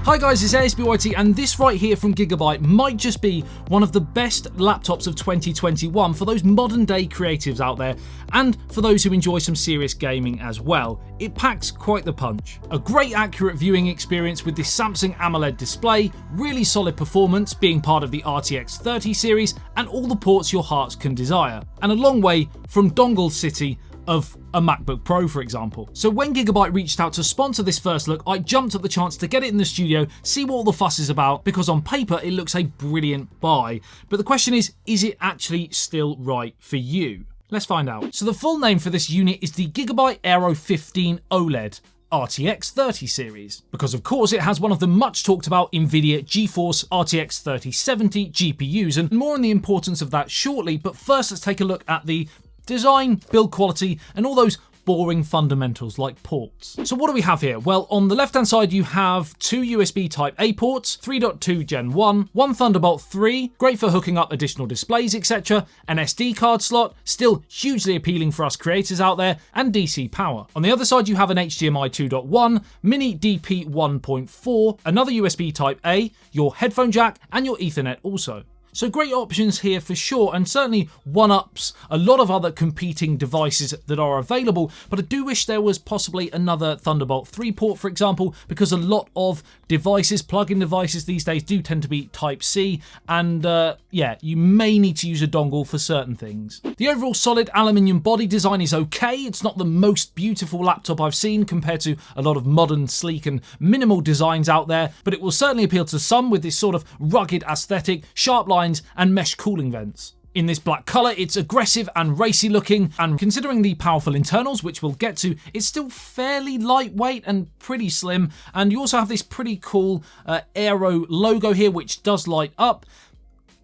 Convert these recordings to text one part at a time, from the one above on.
Hi guys, it's ASBYT, and this right here from Gigabyte might just be one of the best laptops of 2021 for those modern day creatives out there, and for those who enjoy some serious gaming as well. It packs quite the punch. A great accurate viewing experience with this Samsung Amoled display, really solid performance being part of the RTX 30 series, and all the ports your hearts can desire. And a long way from dongle city of a MacBook Pro, for example. So when Gigabyte reached out to sponsor this first look, I jumped at the chance to get it in the studio, see what all the fuss is about, because on paper it looks a brilliant buy. But the question is it actually still right for you? Let's find out. So the full name for this unit is the Gigabyte Aero 15 OLED RTX 30 series, because of course it has one of the much talked about NVIDIA GeForce RTX 3070 GPUs, and more on the importance of that shortly. But first, let's take a look at the design, build quality, and all those boring fundamentals like ports. So what do we have here? Well, on the left hand side you have two USB Type A ports, 3.2 Gen 1, one Thunderbolt 3, great for hooking up additional displays, etc, an SD card slot, still hugely appealing for us creators out there, and DC power. On the other side you have an HDMI 2.1, mini DP 1.4, another USB Type A, your headphone jack, and your Ethernet also. So great options here for sure, and certainly one-ups a lot of other competing devices that are available, but I do wish there was possibly another Thunderbolt 3 port, for example, because a lot of devices, plug-in devices these days, do tend to be Type-C, and yeah, you may need to use a dongle for certain things. The overall solid aluminium body design is okay. It's not the most beautiful laptop I've seen compared to a lot of modern, sleek, and minimal designs out there, but it will certainly appeal to some with this sort of rugged aesthetic, sharp lines, and mesh cooling vents. In this black colour, it's aggressive and racy looking, and considering the powerful internals, which we'll get to, it's still fairly lightweight and pretty slim. And you also have this pretty cool Aero logo here, which does light up.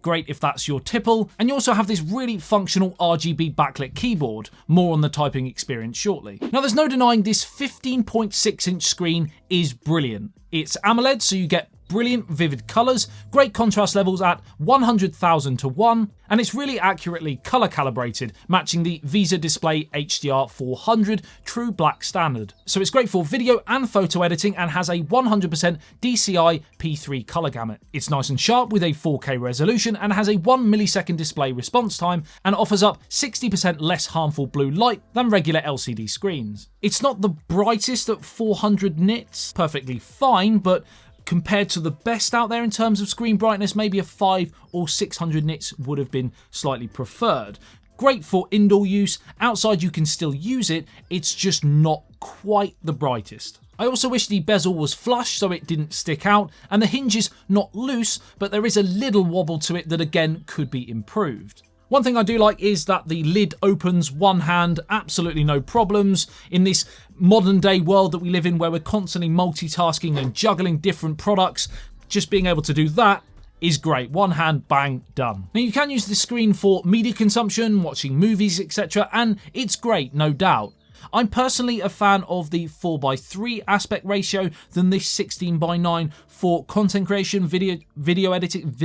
Great if that's your tipple. And you also have this really functional RGB backlit keyboard. More on the typing experience shortly. Now, there's no denying this 15.6-inch screen is brilliant. It's AMOLED, so you get brilliant vivid colours, great contrast levels at 100,000 to 1, and it's really accurately colour calibrated, matching the VISA Display HDR 400 true black standard. So it's great for video and photo editing, and has a 100% DCI P3 colour gamut. It's nice and sharp with a 4K resolution, and has a 1 millisecond display response time, and offers up 60% less harmful blue light than regular LCD screens. It's not the brightest at 400 nits, perfectly fine, but compared to the best out there in terms of screen brightness, maybe a 500 or 600 nits would have been slightly preferred. Great for indoor use, outside you can still use it, it's just not quite the brightest. I also wish the bezel was flush so it didn't stick out, and the hinge is not loose, but there is a little wobble to it that again could be improved. One thing I do like is that the lid opens one hand, absolutely no problems. In this modern day world that we live in, where we're constantly multitasking and juggling different products, just being able to do that is great. One hand, bang, done. Now you can use this screen for media consumption, watching movies, etc, and it's great, no doubt. I'm personally a fan of the 4:3 aspect ratio than this 16:9 for content creation, video editing,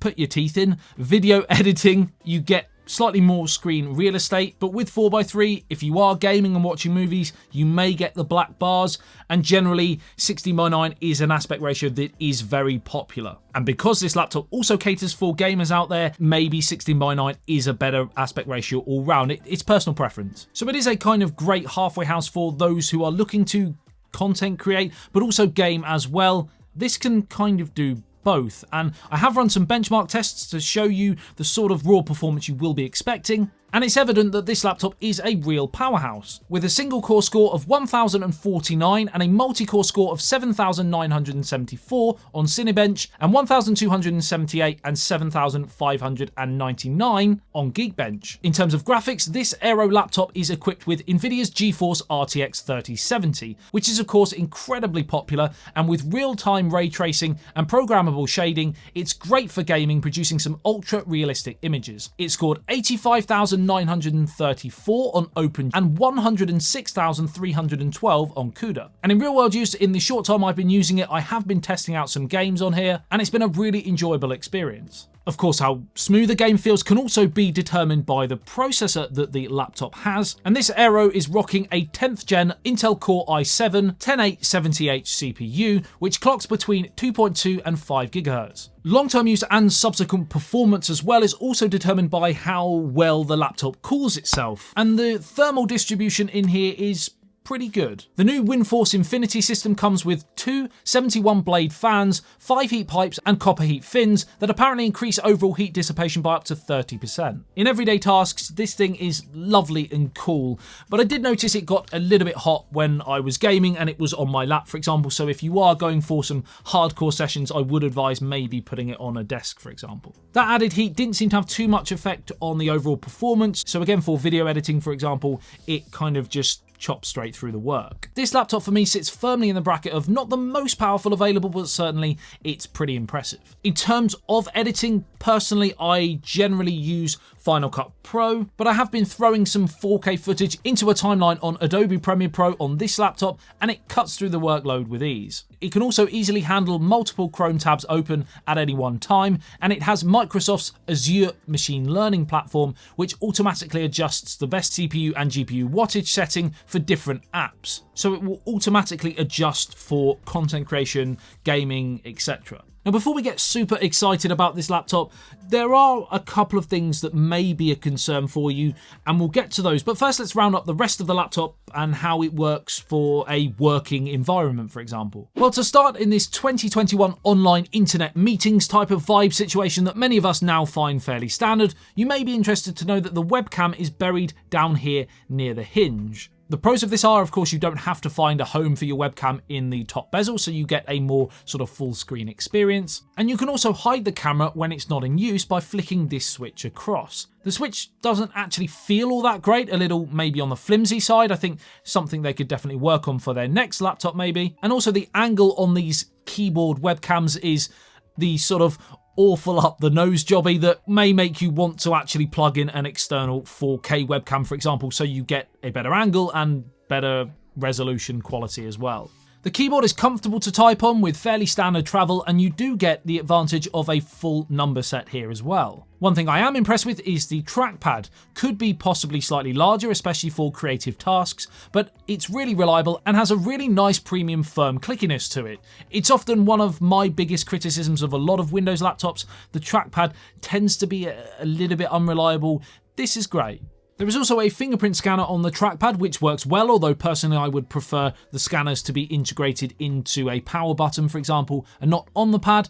put your teeth in. Video editing, you get slightly more screen real estate, but with 4:3, if you are gaming and watching movies, you may get the black bars, and generally 16:9 is an aspect ratio that is very popular. And because this laptop also caters for gamers out there, maybe 16:9 is a better aspect ratio all round. It's personal preference. So it is a kind of great halfway house for those who are looking to content create, but also game as well. This can kind of do both, and I have run some benchmark tests to show you the sort of raw performance you will be expecting, and it's evident that this laptop is a real powerhouse. With a single core score of 1049 and a multi-core score of 7974 on Cinebench, and 1278 and 7599 on Geekbench. In terms of graphics, this Aero laptop is equipped with NVIDIA's GeForce RTX 3070, which is of course incredibly popular, and with real-time ray tracing and programmable shading, it's great for gaming, producing some ultra-realistic images. It scored 85,934 on Open and 106,312 on CUDA. And in real-world use, in the short time I've been using it, I have been testing out some games on here, and it's been a really enjoyable experience. Of course, how smooth a game feels can also be determined by the processor that the laptop has, and this Aero is rocking a 10th gen Intel Core i7 10870H CPU, which clocks between 2.2 and 5 GHz. Long-term use and subsequent performance as well is also determined by how well the laptop cools itself, and the thermal distribution in here is pretty good. The new WindForce Infinity system comes with two 71 blade fans, 5 heat pipes and copper heat fins that apparently increase overall heat dissipation by up to 30%. In everyday tasks, this thing is lovely and cool, but I did notice it got a little bit hot when I was gaming and it was on my lap, for example, so if you are going for some hardcore sessions, I would advise maybe putting it on a desk, for example. That added heat didn't seem to have too much effect on the overall performance, so again, for video editing, for example, it kind of just chop straight through the work. This laptop for me sits firmly in the bracket of not the most powerful available, but certainly it's pretty impressive. In terms of editing, personally, I generally use Final Cut Pro, but I have been throwing some 4K footage into a timeline on Adobe Premiere Pro on this laptop, and it cuts through the workload with ease. It can also easily handle multiple Chrome tabs open at any one time, and it has Microsoft's Azure machine learning platform, which automatically adjusts the best CPU and GPU wattage setting for different apps. So it will automatically adjust for content creation, gaming, etc. Now, before we get super excited about this laptop, there are a couple of things that may be a concern for you, and we'll get to those. But first, let's round up the rest of the laptop and how it works for a working environment, for example. Well, to start, in this 2021 online internet meetings type of vibe situation that many of us now find fairly standard, you may be interested to know that the webcam is buried down here near the hinge. The pros of this are, of course, you don't have to find a home for your webcam in the top bezel, so you get a more sort of full screen experience. And you can also hide the camera when it's not in use by flicking this switch across. The switch doesn't actually feel all that great, a little maybe on the flimsy side. I think something they could definitely work on for their next laptop maybe. And also the angle on these keyboard webcams is the sort of awful up the nose jobby that may make you want to actually plug in an external 4K webcam, for example, so you get a better angle and better resolution quality as well. The keyboard is comfortable to type on with fairly standard travel, and you do get the advantage of a full number set here as well. One thing I am impressed with is the trackpad. Could be possibly slightly larger, especially for creative tasks, but it's really reliable and has a really nice premium firm clickiness to it. It's often one of my biggest criticisms of a lot of Windows laptops. The trackpad tends to be a little bit unreliable. This is great. There is also a fingerprint scanner on the trackpad, which works well, although personally I would prefer the scanners to be integrated into a power button, for example, and not on the pad.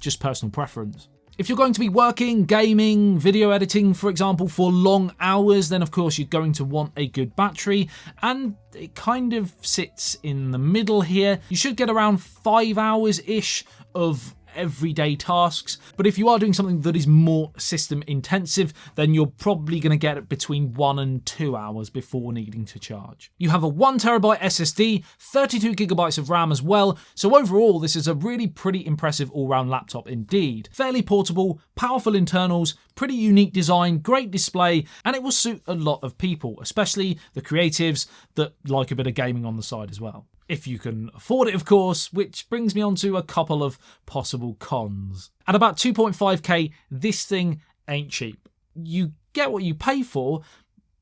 Just personal preference. If you're going to be working, gaming, video editing, for example, for long hours, then of course you're going to want a good battery, and it kind of sits in the middle here. You should get around 5 hours-ish of everyday tasks, but if you are doing something that is more system intensive, then you're probably going to get it between 1 and 2 hours before needing to charge. You have a 1TB SSD, 32GB of RAM as well, so overall this is a really pretty impressive all-round laptop indeed. Fairly portable, powerful internals, pretty unique design, great display, and it will suit a lot of people, especially the creatives that like a bit of gaming on the side as well. If you can afford it, of course, which brings me on to a couple of possible cons. At about 2.5k, this thing ain't cheap. You get what you pay for,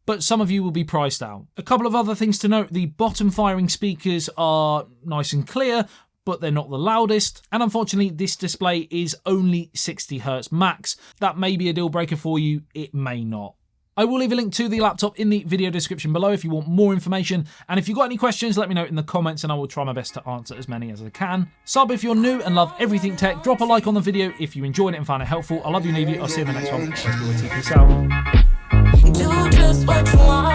but some of you will be priced out. A couple of other things to note: the bottom firing speakers are nice and clear, but they're not the loudest. And unfortunately, this display is only 60Hz max. That may be a deal breaker for you, it may not. I will leave a link to the laptop in the video description below if you want more information. And if you've got any questions, let me know in the comments and I will try my best to answer as many as I can. Sub if you're new and love everything tech. Drop a like on the video if you enjoyed it and found it helpful. I love you, leave you. I'll see you in the next one. Peace out.